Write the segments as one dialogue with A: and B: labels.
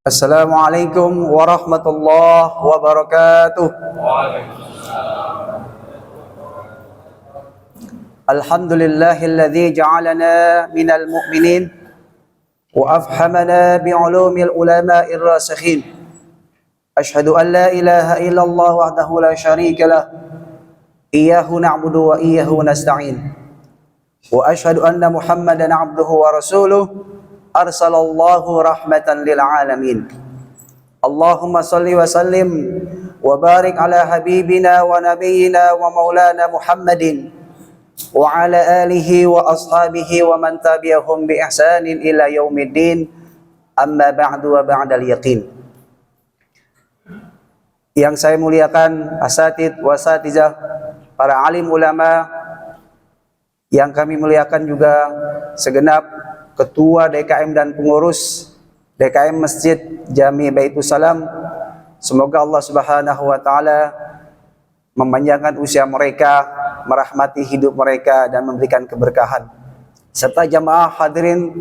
A: Assalamualaikum warahmatullahi wabarakatuh. Alhamdulillahilladzi ja'alana minal mu'minin wa afhamana bi'ulumil ulama'ir rasikhin. Ashhadu an la ilaha illallah wahdahu la syarika lah. Iyyahu na'budu wa iyyahu nasta'in. Wa ashhadu anna Muhammadan 'abduhu wa rasuluh. Arsalallahu rahmatan lil alamin. Allahumma salli wa sallim wa barik ala habibina wa nabiyyina wa maulana Muhammadin wa ala alihi wa ashabihi wa man tabi'ahum bi ihsanin ila yaumiddin. Amma ba'du wa ba'dal yaqin. Yang saya muliakan asatid wa asatizah, para alim ulama, yang kami muliakan juga segenap ketua DKM dan pengurus DKM Masjid Jami Baitus Salam. Semoga Allah Subhanahu wa taala memanjangkan usia mereka, merahmati hidup mereka dan memberikan keberkahan. Serta jamaah hadirin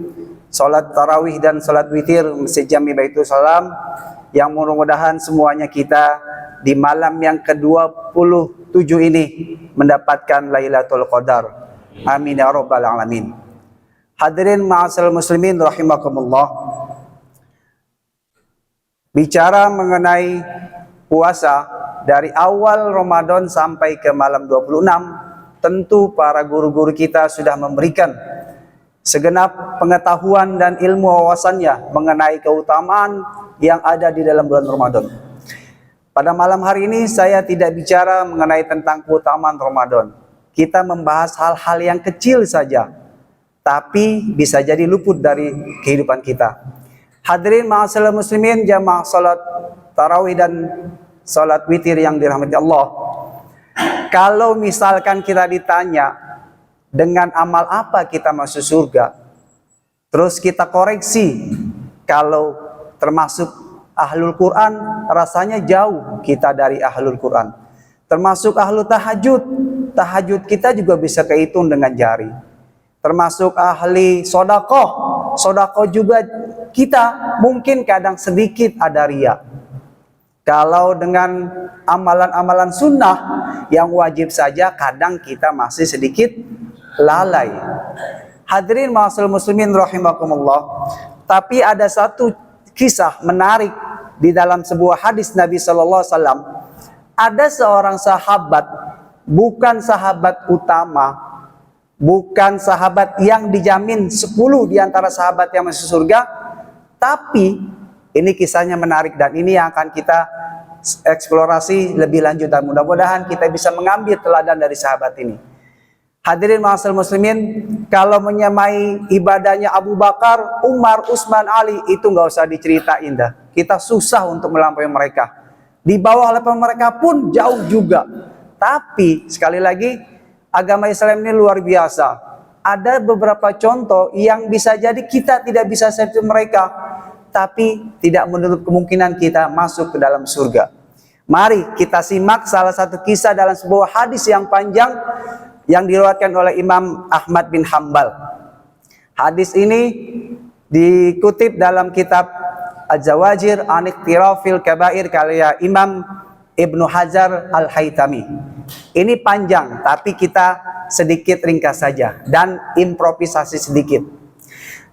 A: salat tarawih dan salat witir Masjid Jami Baitus Salam, yang mudah-mudahan semuanya kita di malam yang ke-27 ini mendapatkan Lailatul Qadar. Amin ya rabbal alamin. Hadirin ma'asal muslimin rahimakumullah. Bicara mengenai puasa dari awal Ramadan sampai ke malam 26, tentu para guru-guru kita sudah memberikan segenap pengetahuan dan ilmu wawasannya mengenai keutamaan yang ada di dalam bulan Ramadan. Pada malam hari ini saya tidak bicara mengenai tentang keutamaan Ramadan. Kita membahas hal-hal yang kecil saja, tapi bisa jadi luput dari kehidupan kita. Hadirin ma'asyiral muslimin, jamaah salat tarawih dan salat witir yang dirahmati Allah. Kalau misalkan kita ditanya dengan amal apa kita masuk surga, terus kita koreksi, kalau termasuk ahlul Quran, rasanya jauh kita dari ahlul Quran. Termasuk ahlul tahajud, tahajud kita juga bisa kehitung dengan jari. Termasuk ahli sodakoh, sodakoh juga kita mungkin kadang sedikit ada riya. Kalau dengan amalan-amalan sunnah yang wajib saja kadang kita masih sedikit lalai. Hadirin ma'asyiral muslimin rahimakumullah. Tapi ada satu kisah menarik di dalam sebuah hadis Nabi sallallahu alaihi wasallam. Ada seorang sahabat, bukan sahabat utama, bukan sahabat yang dijamin 10 di antara sahabat yang masuk surga, tapi ini kisahnya menarik dan ini yang akan kita eksplorasi lebih lanjut dan mudah-mudahan kita bisa mengambil teladan dari sahabat ini. Hadirin ma'asyiral muslimin, kalau menyamai ibadahnya Abu Bakar, Umar, Utsman, Ali, itu nggak usah diceritain dah. Kita susah untuk melampaui mereka. Di bawah level mereka pun jauh juga. Tapi sekali lagi, agama Islam ini luar biasa. Ada beberapa contoh yang bisa jadi kita tidak bisa seperti mereka, tapi tidak menutup kemungkinan kita masuk ke dalam surga. Mari kita simak salah satu kisah dalam sebuah hadis yang panjang yang diriwayatkan oleh Imam Ahmad bin Hambal. Hadis ini dikutip dalam kitab Az-Zawajir an Iqtirafil Kabair karya Imam Ibnu Hajar Al-Haytami. Ini panjang, tapi kita sedikit ringkas saja dan improvisasi sedikit.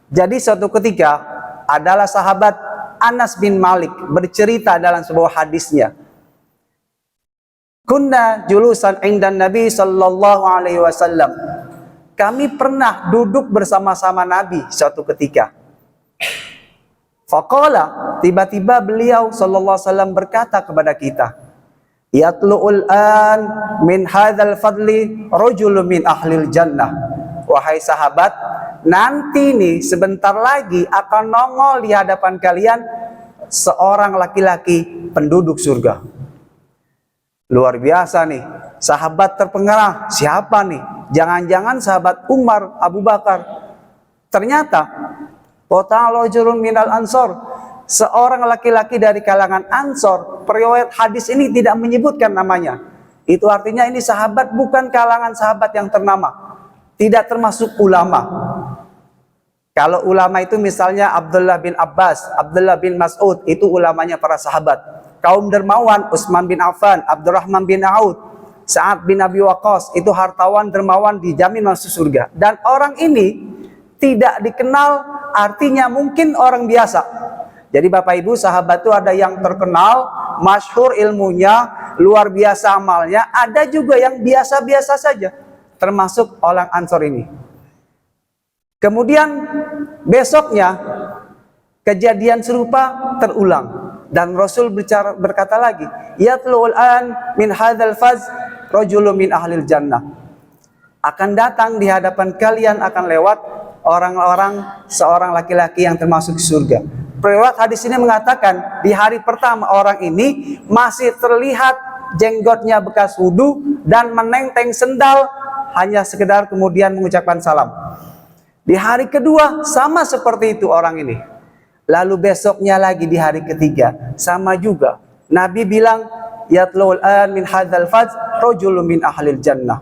A: Jadi suatu ketika adalah sahabat Anas bin Malik bercerita dalam sebuah hadisnya. Kunna julusan indan Nabi sallallahu alaihi wasallam. Kami pernah duduk bersama-sama Nabi suatu ketika. Faqala, tiba-tiba beliau sallallahu alaihi wasallam berkata kepada kita, Yatlu'ul an min hadzal fadli rajulun min ahlil jannah. Wahai sahabat, nanti nih sebentar lagi akan nongol di hadapan kalian seorang laki-laki penduduk surga. Luar biasa nih, sahabat terpengaruh. Siapa nih? Jangan-jangan sahabat Umar, Abu Bakar. Ternyata rajulun minal ansor, seorang laki-laki dari kalangan Ansor. Periwayat hadis ini tidak menyebutkan namanya. Itu artinya ini sahabat bukan kalangan sahabat yang ternama, tidak termasuk ulama. Kalau ulama itu misalnya Abdullah bin Abbas, Abdullah bin Mas'ud, itu ulamanya para sahabat. Kaum dermawan, Utsman bin Affan, Abdurrahman bin Auf, Sa'ad bin Abi Waqqas, itu hartawan dermawan dijamin masuk surga. Dan orang ini tidak dikenal, artinya mungkin orang biasa. Jadi Bapak Ibu, sahabat itu ada yang terkenal, masyhur ilmunya, luar biasa amalnya, ada juga yang biasa-biasa saja, termasuk orang Ansor ini. Kemudian besoknya kejadian serupa terulang dan Rasul berkata lagi, yatlul an min hadzal faz rajulun min ahlil jannah. Akan datang di hadapan kalian, akan lewat orang-orang, seorang laki-laki yang termasuk surga. Periwayat hadis ini mengatakan di hari pertama orang ini masih terlihat jenggotnya bekas wudu dan menenteng sendal, hanya sekedar kemudian mengucapkan salam. Di hari kedua sama seperti itu orang ini. Lalu besoknya lagi di hari ketiga sama juga. Nabi bilang, yatlul an min hadzal faz rajulun min ahlil jannah.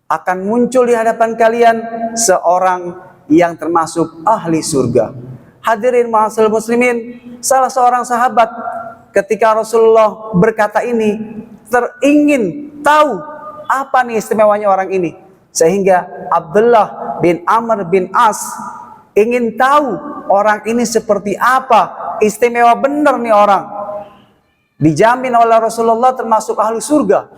A: Akan muncul di hadapan kalian seorang yang termasuk ahli surga. Hadirin ma'asyiral muslimin, salah seorang sahabat ketika Rasulullah berkata ini teringin tahu apa nih istimewanya orang ini, sehingga Abdullah bin Amr bin As ingin tahu orang ini seperti apa, istimewa benar nih orang, dijamin oleh Rasulullah termasuk ahli surga.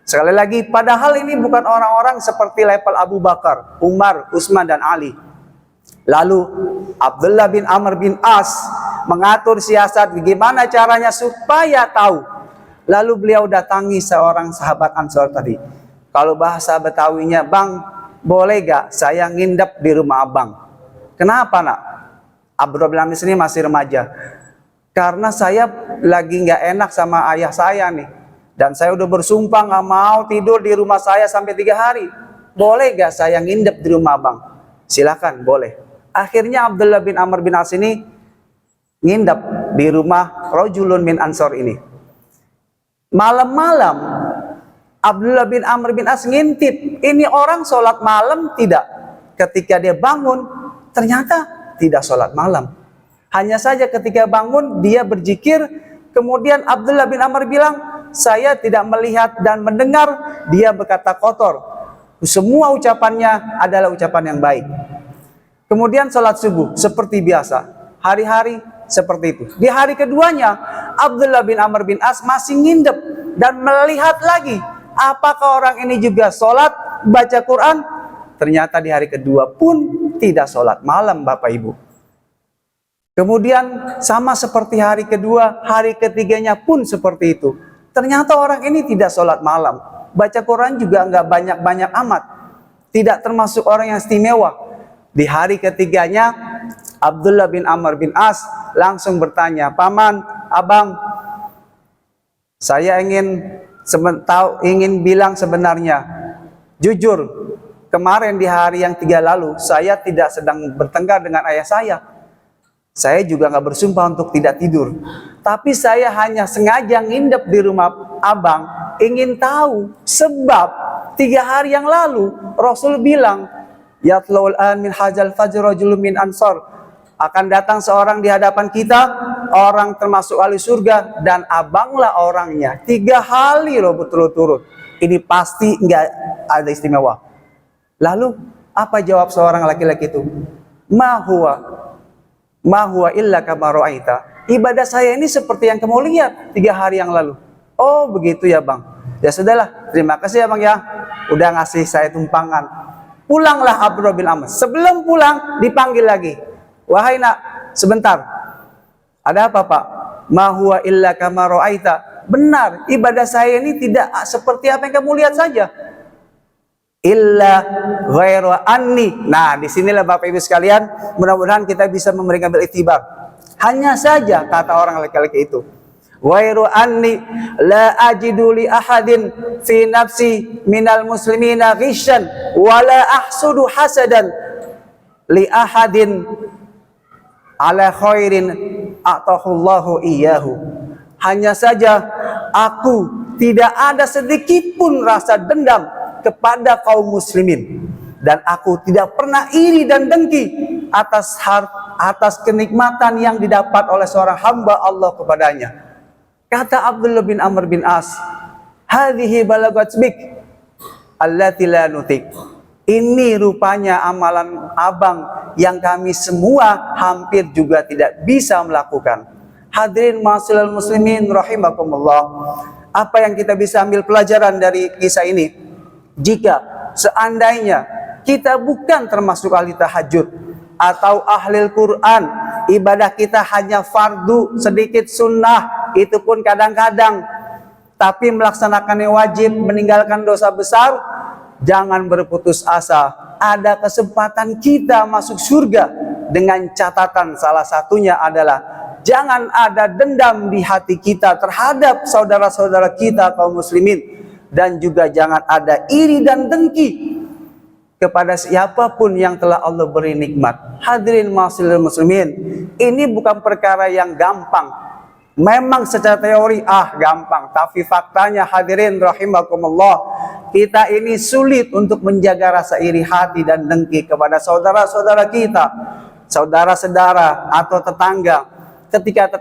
A: Sekali lagi, padahal ini bukan orang-orang seperti level Abu Bakar, Umar, Utsman dan Ali. Lalu Abdullah bin Amr bin As mengatur siasat bagaimana caranya supaya tahu. Lalu beliau datangi seorang sahabat Ansor tadi. Kalau bahasa Betawinya, bang, boleh gak saya ngindep di rumah abang? Kenapa nak? Abdullah bin Amr ini masih remaja. Karena saya lagi gak enak sama ayah saya nih. Dan saya udah bersumpah gak mau tidur di rumah saya sampai 3 hari. Boleh gak saya ngindep di rumah abang? Silakan, boleh. Akhirnya Abdullah bin Amr bin As ini ngindep di rumah rajulun min Ansor ini. Malam-malam Abdullah bin Amr bin As ngintip, ini orang sholat malam tidak? Ketika dia bangun, ternyata tidak sholat malam. Hanya saja ketika bangun, dia berzikir. Kemudian Abdullah bin Amr bilang, saya tidak melihat dan mendengar dia berkata kotor. Semua ucapannya adalah ucapan yang baik. Kemudian sholat subuh, seperti biasa. Hari-hari seperti itu. Di hari keduanya, Abdullah bin Amr bin As masih ngindep dan melihat lagi, apakah orang ini juga sholat, baca Quran? Ternyata di hari kedua pun tidak sholat malam, Bapak Ibu. Kemudian sama seperti hari kedua, hari ketiganya pun seperti itu. Ternyata orang ini tidak sholat malam. Baca Quran juga nggak banyak-banyak amat. Tidak termasuk orang yang istimewa. Di hari ketiganya, Abdullah bin Amr bin As langsung bertanya, paman, abang, saya ingin bilang sebenarnya, jujur, kemarin di hari yang 3 lalu, saya tidak sedang bertengkar dengan ayah saya. Saya juga nggak bersumpah untuk tidak tidur. Tapi saya hanya sengaja ngindep di rumah abang, ingin tahu sebab 3 hari yang lalu Rasul bilang, yatlul an min hadzal fajr rajulun min Ansor. Akan datang seorang di hadapan kita, orang termasuk ahli surga, dan abanglah orangnya. 3 hari loh berturut-turut. Ini pasti nggak ada istimewa. Lalu apa jawab seorang laki-laki itu? Ma huwa illa kama ra'aita. Ibadah saya ini seperti yang kamu lihat 3 hari yang lalu. Oh begitu ya bang. Ya sudahlah, terima kasih ya bang ya, udah ngasih saya tumpangan. Pulanglah Abdullah bin Amr. Sebelum pulang dipanggil lagi. Wahai nak, sebentar. Ada apa pak? Ma huwa illa kama ra'aita. Benar, ibadah saya ini tidak seperti apa yang kamu lihat saja. Illa ghairu anni. Nah, disinilah Bapak Ibu sekalian, mudah-mudahan kita bisa memberikan iktibar. Hanya saja kata orang laki-laki itu, ghairu anni la ajidu li ahadin fi nafsi minal muslimina ghishan wa la ahsudu hasadan li ahadin ala khairin atahullahu iyyahu. Hanya saja aku tidak ada sedikit pun rasa dendam kepada kaum muslimin dan aku tidak pernah iri dan dengki atas kenikmatan yang didapat oleh seorang hamba Allah kepadanya. Kata Abdullah bin Amr bin As, hadhihi balagat bik allati la nutik. Ini rupanya amalan abang yang kami semua hampir juga tidak bisa melakukan. Hadirin ma'asyiral muslimin rahimakumullah. Apa yang kita bisa ambil pelajaran dari kisah ini? Jika seandainya kita bukan termasuk ahli tahajud atau ahli Quran, ibadah kita hanya fardu, sedikit sunnah, itu pun kadang-kadang, tapi melaksanakannya wajib, meninggalkan dosa besar, jangan berputus asa. Ada kesempatan kita masuk surga dengan catatan salah satunya adalah jangan ada dendam di hati kita terhadap saudara-saudara kita kaum muslimin, dan juga jangan ada iri dan dengki kepada siapapun yang telah Allah beri nikmat. Hadirin ma'asyiral muslimin, ini bukan perkara yang gampang. Memang secara teori gampang, tapi faktanya hadirin rahimakumullah, kita ini sulit untuk menjaga rasa iri hati dan dengki kepada saudara-saudara kita, saudara-saudara atau tetangga. Ketika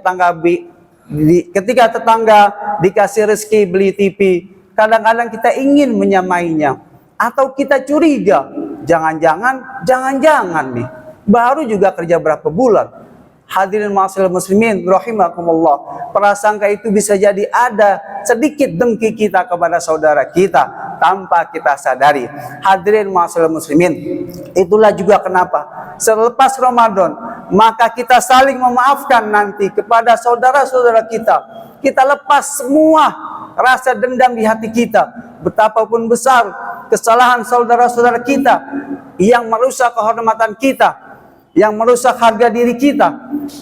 A: tetangga dikasih rezeki beli TV, kadang-kadang kita ingin menyamainya, atau kita curiga, jangan-jangan nih baru juga kerja berapa bulan. Hadirin ma'asyiral muslimin rahimakumullah, prasangka itu bisa jadi ada sedikit dengki kita kepada saudara kita tanpa kita sadari. Hadirin ma'asyiral muslimin, itulah juga kenapa selepas Ramadan maka kita saling memaafkan nanti kepada saudara-saudara kita. Kita lepas semua rasa dendam di hati kita, betapapun besar kesalahan saudara-saudara kita yang merusak kehormatan kita, yang merusak harga diri kita,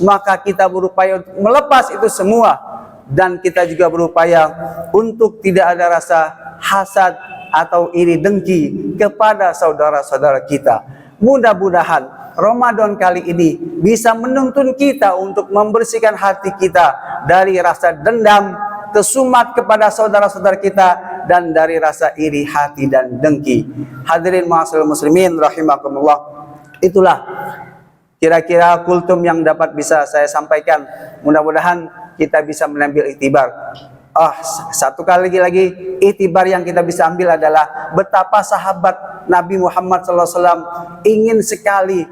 A: maka kita berupaya untuk melepas itu semua, dan kita juga berupaya untuk tidak ada rasa hasad atau iri dengki kepada saudara-saudara kita. Mudah-mudahan Ramadan kali ini bisa menuntun kita untuk membersihkan hati kita dari rasa dendam, kesumat kepada saudara-saudara kita, dan dari rasa iri hati dan dengki. Hadirin ma'asyiral muslimin rahimakumullah, itulah kira-kira kultum yang dapat bisa saya sampaikan. Mudah-mudahan kita bisa mengambil iktibar. Satu kali lagi iktibar yang kita bisa ambil adalah betapa sahabat Nabi Muhammad SAW ingin sekali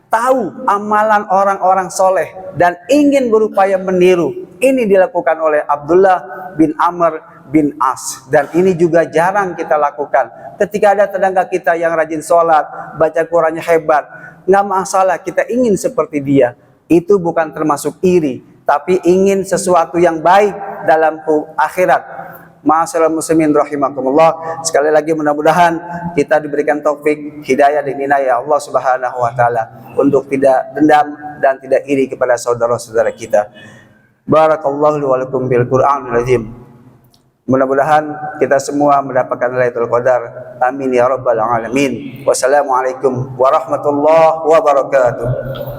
A: tahu amalan orang-orang soleh dan ingin berupaya meniru. Ini dilakukan oleh Abdullah bin Amr bin As, dan ini juga jarang kita lakukan. Ketika ada tetangga kita yang rajin sholat, baca Qurannya hebat, nggak masalah kita ingin seperti dia. Itu bukan termasuk iri, tapi ingin sesuatu yang baik dalam akhirat. Ma'asyiral muslimin rahimakumullah, sekali lagi mudah-mudahan kita diberikan taufik, hidayah dan inayah Allah Subhanahu wa taala untuk tidak dendam dan tidak iri kepada saudara-saudara kita. Barakallahu li wa lakum bil Qur'anil azim. Mudah-mudahan kita semua mendapatkan Lailatul Qadar. Amin ya rabbal alamin. Wassalamualaikum warahmatullahi wabarakatuh.